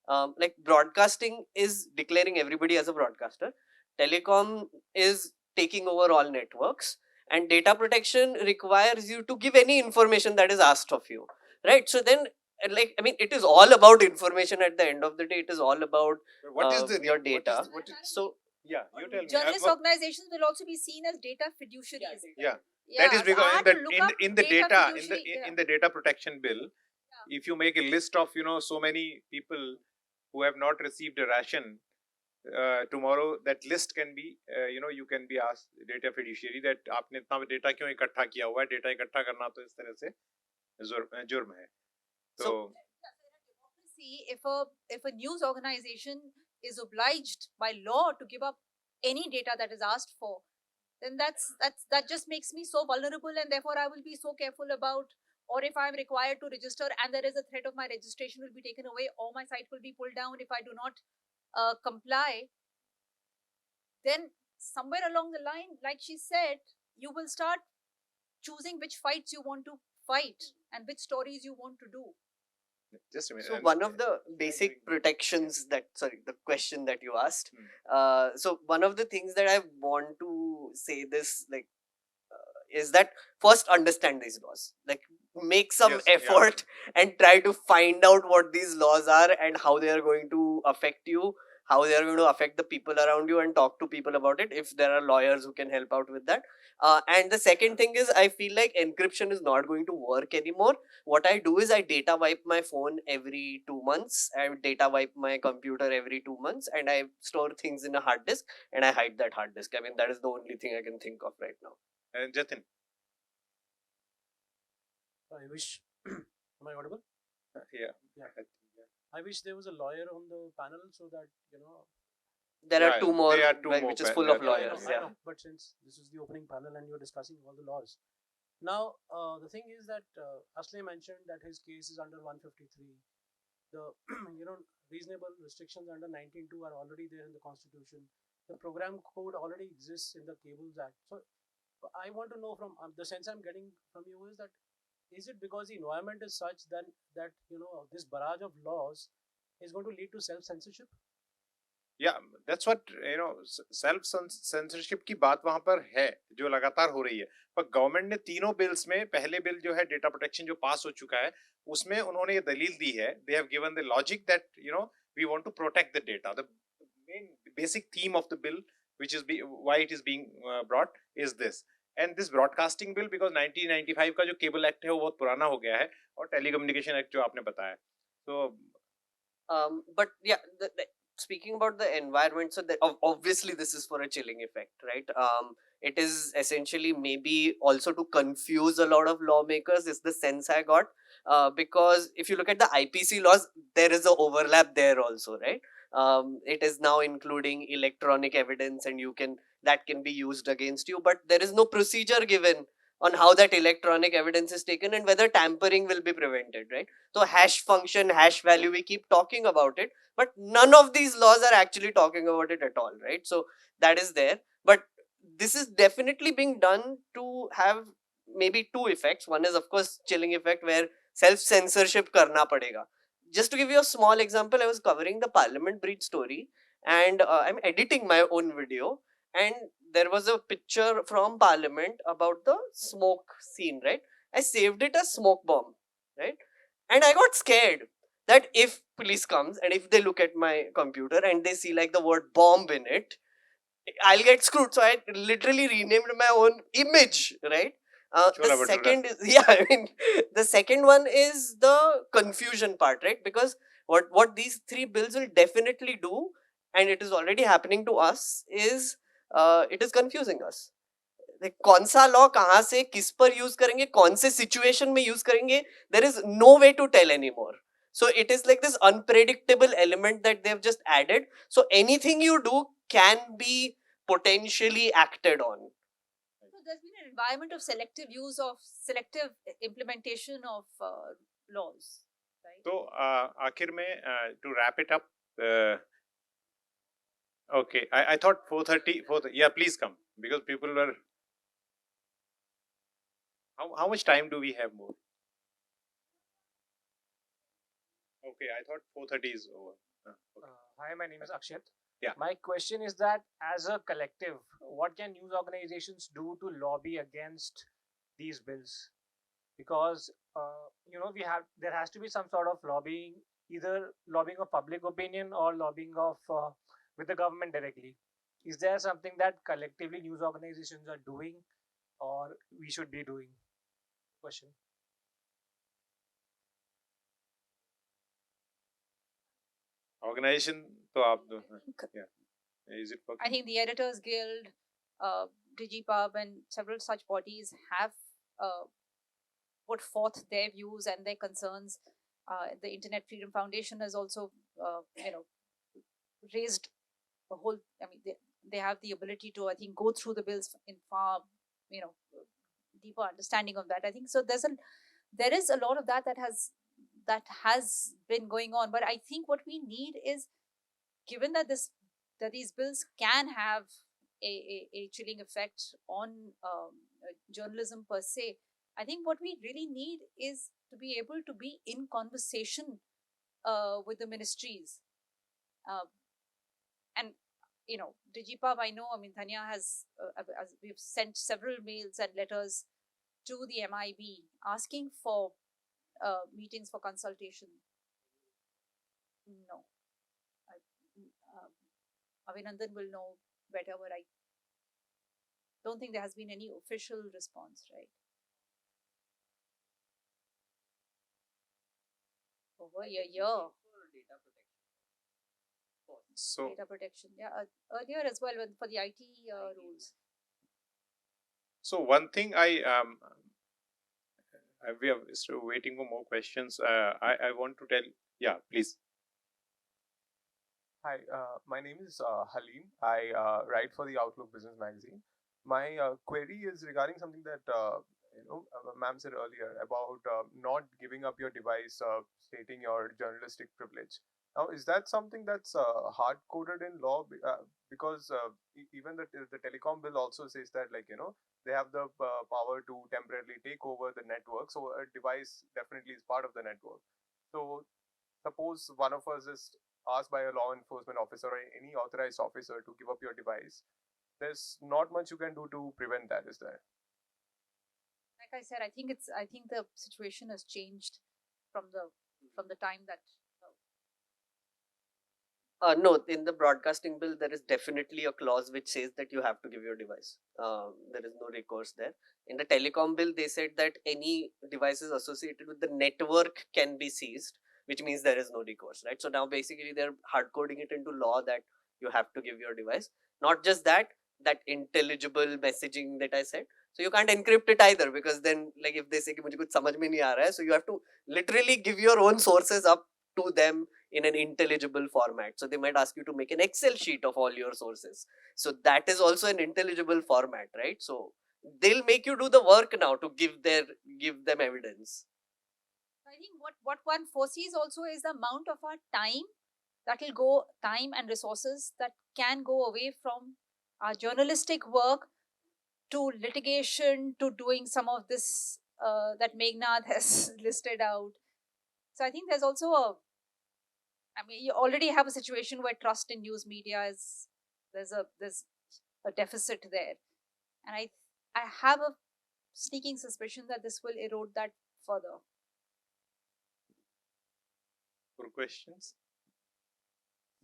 Like broadcasting is declaring everybody as a broadcaster, telecom is taking over all networks, and data protection requires you to give any information that is asked of you, right? So then, like, I mean, it is all about information at the end of the day. It is all about What is your data. So yeah, you tell me. Journalist organizations will also be seen as data fiduciaries. Yeah. Yeah, That is so I because had to look up in the data data fiduciary, in the data protection bill, if you make a list of so many people who have not received a ration, tomorrow that list can be you can be asked data fiduciary that आपने इतना data क्यों इकट्ठा किया हुआ है, data इकट्ठा करना तो इस तरह से जुर्म है. So see, if a news organization is obliged by law to give up any data that is asked for, then that just makes me so vulnerable, and therefore I will be so careful about, or if I'm required to register and there is a threat of my registration will be taken away or my site will be pulled down if I do not comply, then somewhere along the line, like she said, you will start choosing which fights you want to fight and which stories you want to do. Just a minute. So one of the basic protections that, sorry, the question that you asked. So one of the things that I want to say this, like, is that first understand these laws. Like, make some Yes, yeah. effort and try to find out what these laws are and how they are going to affect you, how they are going to affect the people around you, and talk to people about it if there are lawyers who can help out with that. And the second thing is, I feel like encryption is not going to work anymore. What I do is I data wipe my phone every 2 months, I data wipe my computer every 2 months, and I store things in a hard disk and I hide that hard disk. I mean, that is the only thing I can think of right now. And Jatin. I wish. Am I audible? Yeah. Yeah. I wish there was a lawyer on the panel so that There are Yeah, two more, there are two like, more which is pa- full there of are two lawyers. more. I Yeah. know, but since this is the opening panel and you're discussing all the laws, now the thing is that Ashley mentioned that his case is under 153. The reasonable restrictions under 19.2 are already there in the Constitution. The program code already exists in the Cables Act. So I want to know from the sense I'm getting from you is that is it because the environment is such then that this barrage of laws is going to lead to self-censorship? Yeah, that's what self censorship की बात वहां पर है जो लगातार हो रही है. पर गवर्नमेंट ने तीनों बिल्स में पहले बिल जो है डेटा प्रोटेक्शन जो पास हो चुका है उसमें उन्होंने ये दलील दी है. They have given the logic that we want to protect the data. The main basic theme of the bill, which is why it is being brought, is this. And this broadcasting bill, because 1995 का जो cable act है वो बहुत पुराना हो गया है और टेलीकम्युनिकेशन एक्ट जो आपने बताया. So But yeah, speaking about the environment, so that obviously this is for a chilling effect, right? It is essentially maybe also to confuse a lot of lawmakers, is the sense I got. Because if you look at the IPC laws, there is a overlap there also, right? It is now including electronic evidence, and that can be used against you, but there is no procedure given on how that electronic evidence is taken and whether tampering will be prevented, right? So hash function, hash value, we keep talking about it, but none of these laws are actually talking about it at all, right? So that is there, but this is definitely being done to have maybe two effects. One is, of course, chilling effect, where self-censorship karna padega. Just to give you a small example, I was covering the Parliament breach story, and I'm editing my own video, and there was a picture from Parliament about the smoke scene, right? I saved it as smoke bomb, right? And I got scared that if police comes and if they look at my computer and they see like the word bomb in it, I'll get screwed. So I literally renamed my own image, right? The Chola Bhatura. second is, yeah, I mean, the second one is the confusion part, right? Because what these three bills will definitely do, and it is already happening to us, is it is confusing us. कौन सा law कहाँ से किस पर use करेंगे, कौन से situation में यूज करेंगे, there is no way to tell anymore. So it is like this unpredictable element that they've just added. So anything you do can be potentially acted on. So there's been an environment of selective implementation of laws, right? तो आखिर में to wrap it up, okay, I thought 4:30. Yeah, please come because people were. How much time do we have more? Okay, I thought 4:30 is over. Okay. Hi, my name is Akshat. Yeah. My question is that as a collective, what can news organizations do to lobby against these bills? Because there has to be some sort of lobbying, either lobbying of public opinion or lobbying of with the government directly. Is there something that collectively news organizations are doing, or we should be doing? Question. Organization, तो आप दो. Yeah. Is it working? I think the Editors Guild, DIGIPUB, and several such bodies have put forth their views and their concerns. The Internet Freedom Foundation has also, raised a whole. I mean, they have the ability to, I think, go through the bills in far, deeper understanding of that. I think so. There is a lot of that has been going on, but I think what we need is, given that these bills can have a chilling effect on journalism per se, I think what we really need is to be able to be in conversation with the ministries. Uh, and DigiPub, I know, I mean, Dhanya has, we've sent several mails and letters to the MIB asking for meetings for consultation. No. Avinandan will know better, but I don't think there has been any official response, right? Over a year. So Data protection, yeah. Earlier as well for the IT rules. So one thing we are still waiting for more questions. I want to tell. Yeah, please. Hi, my name is Halim. I write for the Outlook Business Magazine. My query is regarding something that ma'am said earlier about not giving up your device, stating your journalistic privilege. Now, is that something that's hard coded in law? Because even the telecom bill also says that, like, they have the power to temporarily take over the network. So a device definitely is part of the network. So suppose one of us is asked by a law enforcement officer or any authorized officer to give up your device, there's not much you can do to prevent that, is there? Like I said, I think the situation has changed from the time that No, in the broadcasting bill, there is definitely a clause which says that you have to give your device. There is no recourse there. In the telecom bill, they said that any devices associated with the network can be seized, which means there is no recourse, right? So now basically they're hard coding it into law that you have to give your device. Not just that, that intelligible messaging that I said. So you can't encrypt it either, because then, like, if they say कि मुझे कुछ समझ में नहीं आ रहा है, so you have to literally give your own sources up to them in an intelligible format. So they might ask you to make an Excel sheet of all your sources. So that is also an intelligible format, right? So they'll make you do the work now to give them evidence. I think what one foresees also is the amount of our time and resources that can go away from our journalistic work to litigation, to doing some of this that Meghnad has listed out. So I think there's also you already have a situation where trust in news media is there's a deficit there, and I have a sneaking suspicion that this will erode that further. For questions.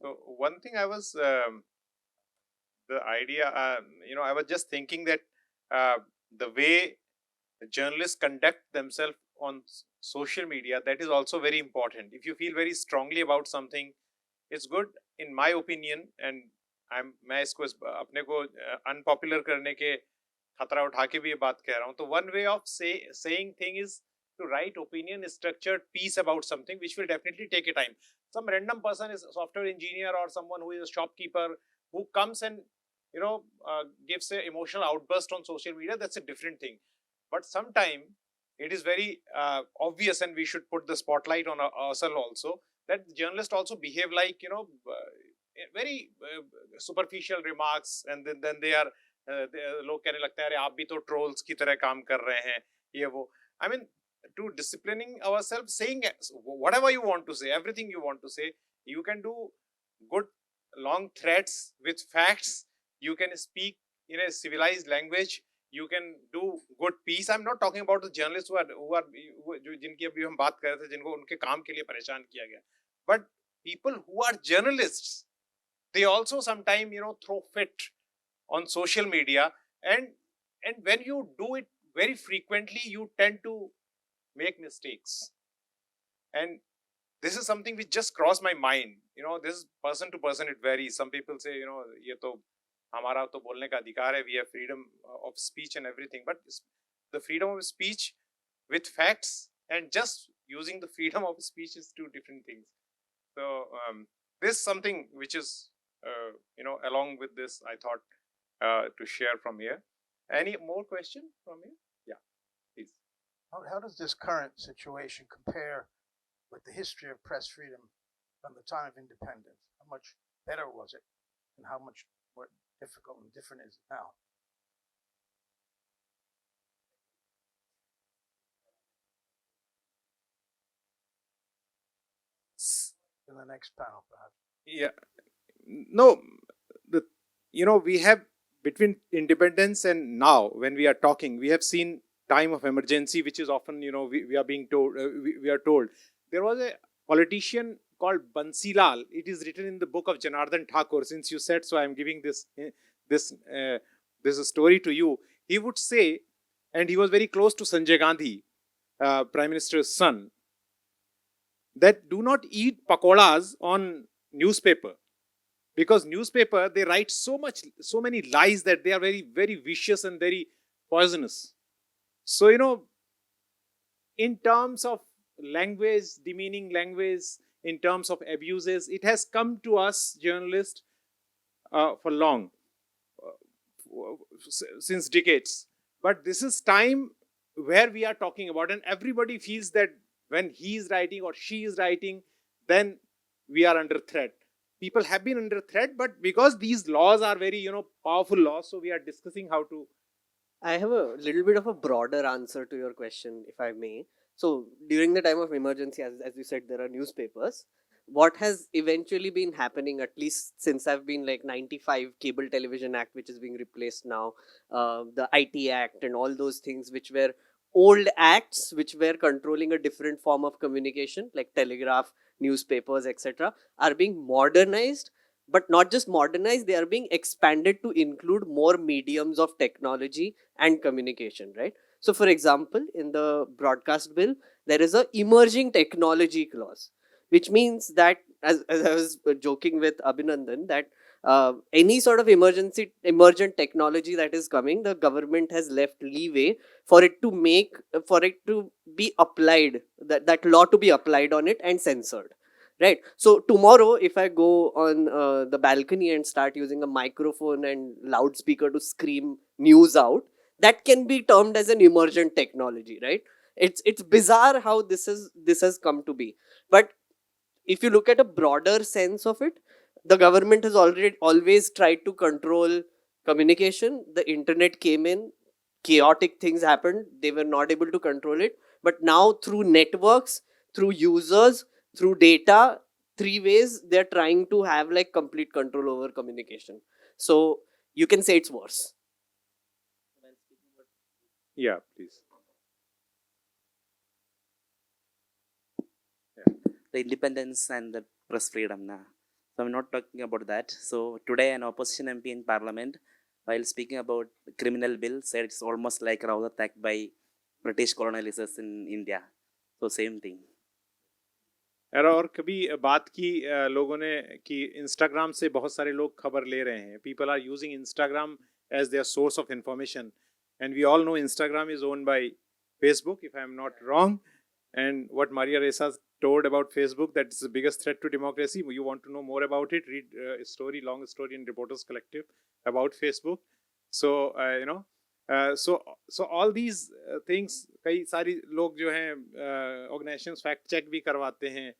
So one thing I was the idea, I was just thinking that the way journalists conduct themselves on social media, that is also very important. If you feel very strongly about something, it's good, in my opinion, and मैं इसको अपने को unpopular करने के खतरा उठा के भी ये बात कह रहा हूँ. तो one way of saying thing is to write opinion structured piece about something, which will definitely take a time. Some random person is a software engineer or someone who is a shopkeeper who comes and gives an emotional outburst on social media. That's a different thing. But sometime it is very obvious, and we should put the spotlight on ourselves also, that journalists also behave like very superficial remarks, and then they are लोग कहने लगते हैं अरे आप भी तो trolls की तरह काम कर रहे हैं ये वो. I mean, to disciplining ourselves, saying whatever you want to say, everything you want to say. You can do good long threads with facts. You can speak in a civilized language. You can do good piece. I'm not talking about the journalists who are जिनकी अभी हम बात कर रहे थे, जिनको उनके काम के लिए परेशान किया गया. But people who are journalists, they also sometimes throw fit on social media, and when you do it very frequently, you tend to make mistakes. And this is something which just crossed my mind. This is person to person, it varies. Some people say ये तो हमारा तो बोलने का अधिकार है, we have freedom of speech and everything, but the freedom of speech with facts and just using the freedom of speech is two different things. So this is something which is along with this, I thought to share from here. Any more question from you? Yeah, please. How does this current situation compare with the history of press freedom from the time of independence? How much better was it, and how much more difficult and different is it now? in the next panel, perhaps. Yeah. No, the we have between independence and now when we are talking, we have seen time of emergency, which is often we are being told we are told there was a politician called Bansilal. It is written in the book of Janardhan Thakur. Since you said so, I am giving this this story to you. He would say, and he was very close to Sanjay Gandhi, Prime Minister's son, that do not eat pakoras on newspaper, because newspaper, they write so many lies that they are very, very vicious and very poisonous. So in terms of language, demeaning language, in terms of abuses, it has come to us journalists for long, since decades. But this is time where we are talking about, and everybody feels that when he is writing or she is writing, then we are under threat. People have been under threat, but because these laws are very powerful laws, so we are discussing how to. I have a little bit of a broader answer to your question, if I may. So during the time of emergency, as you said, there are newspapers. What has eventually been happening, at least since I've been like 95 Cable Television Act, which is being replaced now, the IT Act and all those things, which were old acts, which were controlling a different form of communication, like telegraph, newspapers, etc., are being modernized. But not just modernized, they are being expanded to include more mediums of technology and communication, right? So for example, in the broadcast bill, there is a emerging technology clause, which means that, as I was joking with Abhinandan, that any sort of emergent technology that is coming, the government has left leeway for it to be applied, that law to be applied on it and censored. Right. So tomorrow, if I go on the balcony and start using a microphone and loudspeaker to scream news out, that can be termed as an emergent technology, right? It's bizarre how this has come to be. But if you look at a broader sense of it, the government has always tried to control communication. The internet came in, chaotic things happened. They were not able to control it. But now through networks, through users, through data, three ways they're trying to have like complete control over communication. So you can say it's worse. Yeah, please. The independence and the press freedom. So I'm not talking about that. So today an opposition MP in parliament, while speaking about the criminal bill, said it's almost like Rowlatt attack by British colonizers in India. So same thing. और कभी बात की लोगों ने कि Instagram से बहुत सारे लोग खबर ले रहे हैं. People are using Instagram as their source of information, and we all know Instagram is owned by Facebook, if I am not wrong. And what Maria Ressa told about Facebook, that is the biggest threat to democracy. You want to know more about it? Read a long story in Reporters Collective about Facebook. So so all these things, कई सारी लोग जो हैं organizations fact check भी करवाते हैं.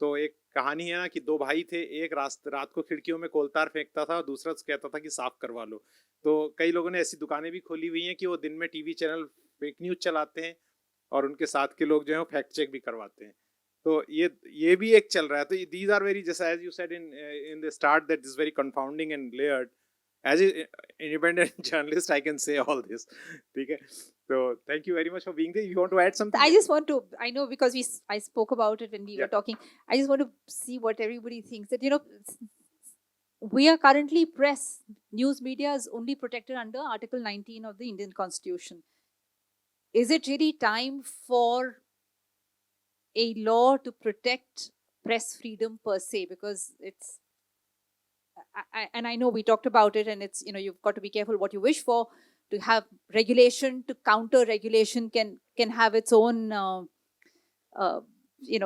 तो एक कहानी है ना कि दो भाई थे, एक रात को खिड़कियों में कोलतार फेंकता था, दूसरा कहता था कि साफ करवा लो. तो कई लोगों ने ऐसी दुकानें भी खोली हुई हैं कि वो दिन में टीवी चैनल फेक न्यूज चलाते हैं और उनके साथ के लोग जो हैं वो फैक्ट चेक भी करवाते हैं. तो ये भी एक चल रहा है. तो these are very, just as you said in the start, that this is very confounding and layered. As an independent journalist, I can say all this. Okay? So thank you very much for being there. You want to add something? I just want to, I know because I spoke about it when we were talking. I just want to see what everybody thinks. That, we are currently press. News media is only protected under Article 19 of the Indian Constitution. Is it really time for a law to protect press freedom per se? Because it's, and I know we talked about it, and it's, you've got to be careful what you wish for. To have regulation, to counter regulation can have its own,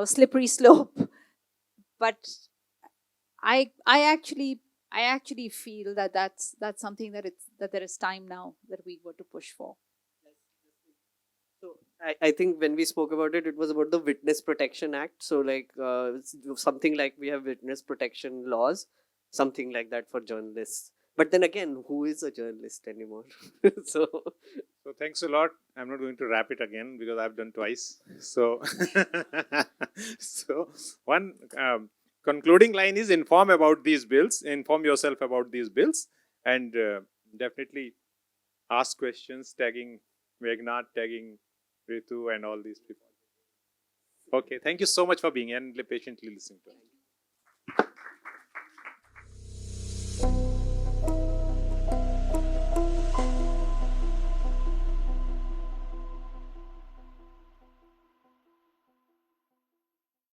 slippery slope. But I actually feel that that's something that there is time now that we were to push for. So I think when we spoke about it, it was about the Witness Protection Act. So like something like we have witness protection laws, something like that for journalists. But then again, who is a journalist anymore? So thanks a lot. I'm not going to wrap it again because I've done twice. So so one concluding line is inform about these bills, inform yourself about these bills, and definitely ask questions, tagging Meghnad, tagging Ritu and all these people. Okay, thank you so much for being here and patiently listening to us.